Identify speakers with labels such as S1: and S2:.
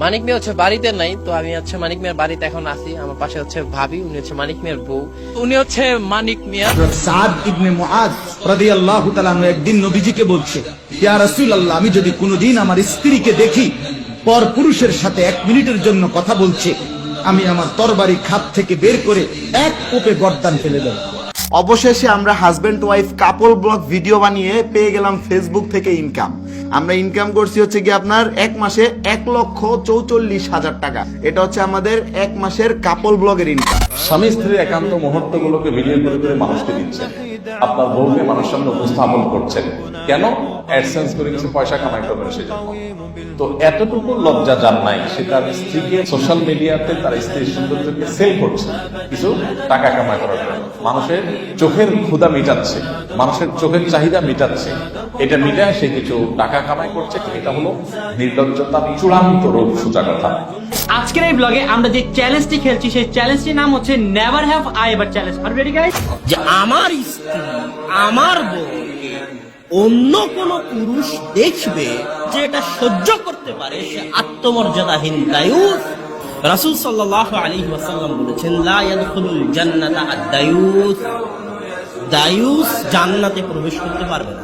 S1: মানিক মিয়া হচ্ছে বাড়িতে নাই, তো আমি হচ্ছে মানিক মিয়ার বাড়িতে এখন আসি। আমার পাশে হচ্ছে ভাবি, উনি হচ্ছে মানিক মিয়ার বউ, উনি হচ্ছে মানিক মিয়া।
S2: সাদ ইবনে মুআদ রাদিয়াল্লাহু তাআলা একদিন নবীজিকে বলছে, ইয়া রাসূলুল্লাহ, আমি যদি কোনোদিন আমার স্ত্রীকে দেখি পর পুরুষের সাথে 1 মিনিটের জন্য কথা বলছে, আমি আমার তরবারি খাপ থেকে বের করে এক কোপে গর্দান ফেলে দেব।
S3: অবশেষে আমরা হাজবেন্ড ওয়াইফ কাপল ব্লগ ভিডিও বানিয়ে পেয়ে গেলাম ফেসবুক থেকে ইনকাম। আমরা ইনকাম করছি হচ্ছে কি আপনার 1 মাসে 1,44,000 টাকা। এটা হচ্ছে আমাদের 1 মাসের কাপল ব্লগের ইনকাম।
S4: স্বামী স্ত্রীর একান্ত মুহূর্তগুলোকে ভিডিও করে করে মানুষকে দিচ্ছেন, আপনার বউকে মানুষের সামনে উপস্থাপন করছেন। কেন? অ্যাডসেন্স করে কিছু পয়সা কামাই করবেন সেজন্য। তো এতটুকু লজ্জা যার নাই, সে তার স্ত্রীকে সোশ্যাল মিডিয়াতে তার স্ত্রীর সৌন্দর্যকে সেল করছে কিছু টাকা কামাই করার জন্য। মানুষের চোখের ক্ষুধা মিটাচ্ছে, মানুষের চোখের চাহিদা মিটাচ্ছে, এটা মিটায় সে কিছু টাকা কামাই করছে। এটা হলো নির্লজ্জতার চূড়ান্ত রূপ, সোজা কথা।
S5: আজকের এই ব্লগে আমরা যে চ্যালেঞ্জটি খেলছি সেই চ্যালেঞ্জটির নাম হচ্ছে never have I ever challenge. আর রেডি গাইস?
S6: যে আমার স্ত্রী, আমার বউ অন্য কোন পুরুষ দেখবে যে এটা সহ্য করতে পারে, সে আত্মমর্যাদাহীন দায়ুস। রাসূল সাল্লাল্লাহু আলাইহি ওয়াসাল্লাম বলেছেন, লা ইয়াদখুলুল জান্নাতা আদ-দায়ুস। দায়ুস জান্নাতে প্রবেশ করতে পারবে না।